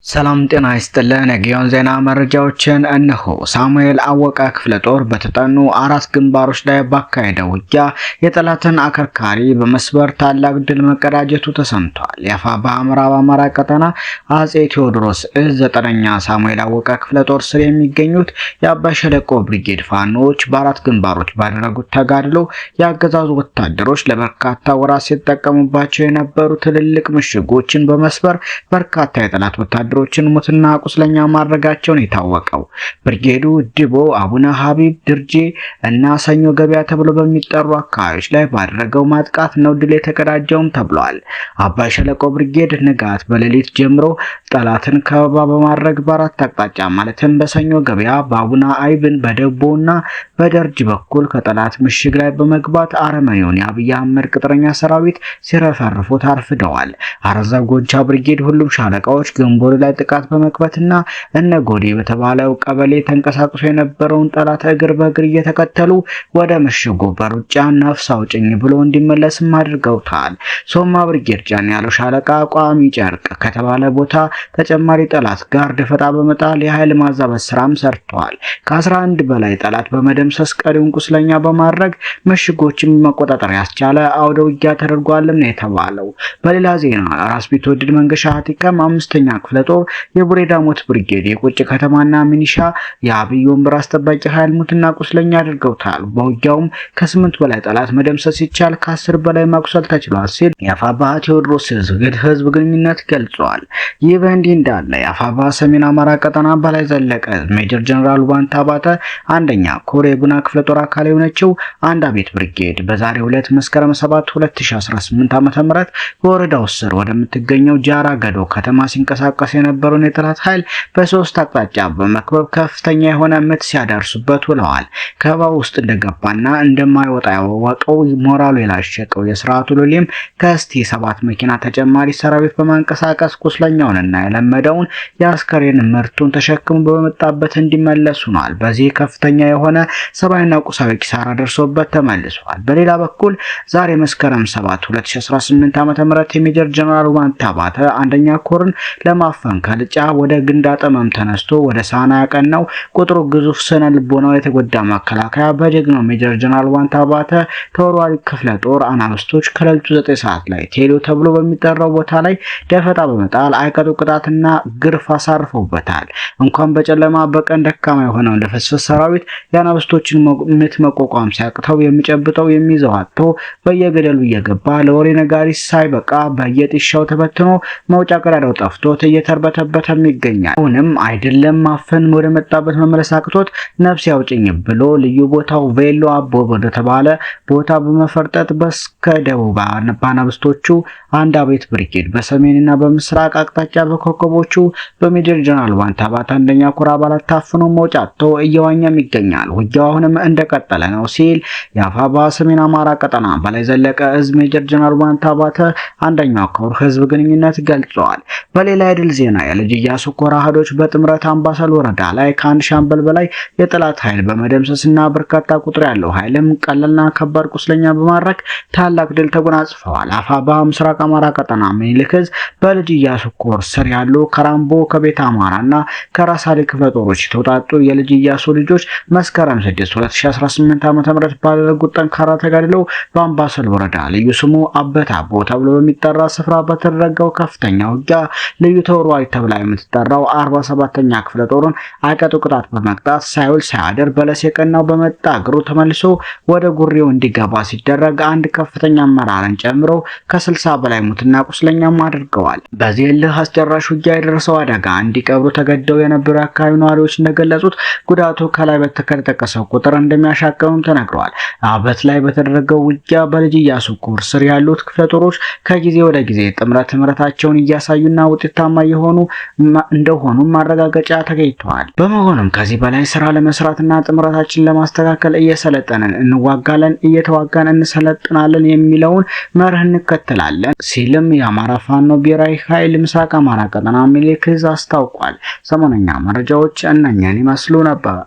ሰላም ጤና ይስጥልን። የጊዮን ዜና መረጃዎችን እነሆ። ሳሙኤል አወቀ ክፍለ ጦር በተጠኑ 4 ግንባሮች ላይ ባካሄደው ውጊያ የጠላትን አከርካሪ በመስበር ታላቅ ድል መቀዳጀቱ ተሰምቷል። የአፋብኃ ምዕራብ አማራ ቀጠና አጼ ቴዎድሮስ እዝ 9ኛ ሳሙኤል አወቀ ክፍለ ጦር ስር የሚገኙት የአባይ ሸለቆ ብርጌድ ፋኖች በ4 ግንባሮች ባደረጉት ተጋድሎ የአገዛዙ ወታደሮች ለበርካታ ወራት ሲጠቀሙባቸው የነበሩ ትልልቅ ምሽጎችን በመስበር በርካታ የጠላት ወታደሮችን ሙትና ቁስለኛ ማድረጋቸውን የታወቀው ብርጌዱ ድቦ፣ አቡነ ሀቢብ፣ ድርጄ እና ሰኞ ገበያ ተብሎ በሚጠሩ አካባቢዎች ላይ ባደረገው ማጥቃት ነው ድል የተቀዳጀውም ተብሏል። አባይ ሸለቆ ብርጌድ ንጋት በሌሊት ጀምሮ ጠላትን ከበባ በማድረግ በአራት አቅጣጫ ማለትም በሰኞ ገበያ፣ በአቡነ አይብን፣ በደቦና በደርጅ በኩል ከጠላት ምሽግ ላይ በመግባት አረመኔውን የአብይ አህመድ ቅጥረኛ ሰራዊት ሲረፈርፉት አርፍደዋል። አረዛ ጎንቻ ብርጌድ ሁሉም ሻለቃዎች ግንቦት ላይ ጥቃት በመክፈትና እነ ጎዴ በተባለው ቀበሌ ተንቀሳቅሶ የነበረውን ጠላት እግር በእግር እየተከተሉ ወደ ምሽጉ በሩጫ ነፍስ አውጭኝ ብሎ እንዲመለስም አድርገውታል። ሶማ ብርጌድ ጃን ያለው ሻለቃ ቋሚ ጨርቅ ከተባለ ቦታ ተጨማሪ ጠላት ጋር ደፈጣ በመጣል የኃይል ማዛበት ስራም ሰርተዋል። ከ11 በላይ ጠላት በመደምሰስ ቀሪውን ቁስለኛ በማድረግ ምሽጎችን መቆጣጠር ያስቻለ አውደ ውጊያ ተደርጓልም ነው የተባለው። በሌላ ዜና ራስ ቢትወደድ መንገሻ ሀቲከም 5ኛ ክፍለ ጦር የቡሬ ዳሞት ብርጌድ የቁጭ ከተማና ሚኒሻ የአብይ ወንበር አስጠባቂ ኃይል ሙትና ቁስለኛ አድርገውታል። በውጊያውም ከ8 በላይ ጠላት መደምሰስ ሲቻል ከ10 በላይ ማቁሰል ተችሏል ሲል የአፋብኃ ቴዎድሮስ ህዝብ ግንኙነት ገልጿል። ይህ በእንዲህ እንዳለ የአፋብኃ ሰሜን አማራ ቀጠና በላይ ዘለቀ ሜጀር ጀነራል ባንታ ባተ 1ኛ ኮር የጉና ክፍለ ጦር አካል የሆነችው አንድ አቤት ብርጌድ በዛሬው ዕለት መስከረም 7 2018 ዓ.ም በወረዳው ስር ወደምትገኘው ጃራ ገዶ ከተማ ሲንቀሳቀስ የነበረውን የጠላት ኃይል በሶስት አቅጣጫ በመክበብ ከፍተኛ የሆነ ምት ሲያደርሱበት ውለዋል። ከበባው ውስጥ እንደገባና እንደማይወጣ ያወቀው ሞራሉ የላሸቀው የስርዓቱ ሎሌም ከስቲ 7 መኪና ተጨማሪ ሰራዊት በማንቀሳቀስ ቁስለኛውንና የለመደውን የአስከሬን ምርቱን ተሸክሞ በመጣበት እንዲመለስ ሆኗል። በዚህ ከፍተኛ የሆነ ሰብአዊና ቁሳዊ ኪሳራ ደርሶበት ተመልሷል። በሌላ በኩል ዛሬ መስከረም 7 2018 ዓ.ም የሜጀር ጀነራል ባንታ ባተ 1ኛ ኮርን ለማፈን ከልጫ ወደ ግንዳ ጠመም ተነስቶ ወደ ሳና ያቀናው ቁጥሩ ግዙፍ ስነ ልቦናው የተጎዳ መከላከያ በጀግናው ሜጀር ጀነራል ባንታ ባተ ተወርዋሪ ክፍለ ጦር አናብስቶች ከሌሊቱ 9 ሰዓት ላይ ቴሎ ተብሎ በሚጠራው ቦታ ላይ ደፈጣ በመጣል አይቀጡ ቅጣትና ግርፍ አሳርፈውበታል። እንኳን በጨለማ በቀን ደካማ የሆነው ለፍስፍስ ሰራዊት የአናብስቶችን ምት መቋቋም ሲያቅተው የሚጨብጠው የሚይዘው አጥቶ በየገደሉ እየገባ ለወሬ ነጋሪ ሳይበቃ በየጥሻው ተበትኖ መውጫ ቀዳዳው ጠፍቶት እየተርበተበተም ይገኛል። አሁንም አይደለም ማፈን ወደ መጣበት መመለስ አቅቶት ነፍስ ያውጭኝ ብሎ ልዩ ቦታው ቬሎ አቦ ወደ ተባለ ቦታ በመፈርጠጥ በስከ ደቡብ አናብስቶቹ አንድ አቤት ብርጌድ በሰሜንና በምስራቅ አቅጣጫ በኮከቦቹ በሜጀር ጀነራል ባንታ ባተ 1ኛ ኮር አባላት ታፍኖ መውጫቶ እየዋኛም ይገኛል። ውጊያው አሁንም እንደቀጠለ ነው ሲል የአፋብኃ ሰሜን አማራ ቀጠና በላይ ዘለቀ እዝ ሜጀር ጀነራል ባንታ ባተ 1ኛ ኮር ህዝብ ግንኙነት ገልጿል። በሌላ የድል ዜና የልጅ ኢያሱ ኮር አህዶች በጥምረት አምባሰል ወረዳ ላይ ከአንድ ሻምበል በላይ የጠላት ኃይል በመደምሰስና በርካታ ቁጥር ያለው ኃይልም ቀለልና ከባድ ቁስለኛ በማድረግ ታላቅ ድል ተጎናጽፈዋል። አፋብኃ ምስራቅ አማራ ቀጠና ምኒልክ ዕዝ በልጅ ኢያሱ ኮር ስር ያሉ ከራምቦ ከቤተ አማራና ከራሳሊ ክፍለ ጦሮች የተውጣጡ የልጅ ኢያሱ ልጆች መስከረም 6 2018 ዓ.ም ባደረጉት ጠንካራ ተጋድሎ በአምባሰል ወረዳ ልዩ ስሙ አበታቦ ተብሎ በሚጠራ ስፍራ በተደረገው ከፍተኛ ውጊያ ልዩ ተወርዋሪ ተብላ የምትጠራው 47ኛ ክፍለ ጦርን አይቀጡ ቅጣት በመቅጣት ሳይውል ሳያድር በለስ የቀናው በመጣ እግሩ ተመልሶ ወደ ጉሬው እንዲገባ ሲደረግ አንድ ከፍተኛ አመራርን ጨምሮ ከ60 በላይ ሙትና ቁስለኛም አድርገዋል። በዚህ እልህ አስጨራሽ ውጊያ የደረሰው አደጋ እንዲቀብሩ ተገደው የነበሩ አካባቢ ነዋሪዎች እንደገለጹት ጉዳቱ ከላይ በተጠቀሰው ቁጥር እንደሚያሻቅብም ተነግሯል። አበት ላይ በተደረገው ውጊያ በልጅ ኢያሱ ኮር ስር ያሉት ክፍለ ጦሮች ከጊዜ ወደ ጊዜ ጥምረት ምረታቸውን እያሳዩና ውጤታማ የሆኑ እንደሆኑ ማረጋገጫ ተገኝቷል። በመሆኑም ከዚህ በላይ ስራ ለመስራትና ጥምረታችንን ለማስተካከል እየሰለጠንን እንዋጋለን፣ እየተዋጋን እንሰለጥናለን የሚለውን መርህ እንከተላለን ሲልም የአማራ ፋኖ ብሔራዊ ኃይል ምስራቅ አማራ ቀጠና ምኒልክ ዕዝ አስታውቋል። ሰሞነኛ መረጃዎች እነኛን ይመስሉ ነበር።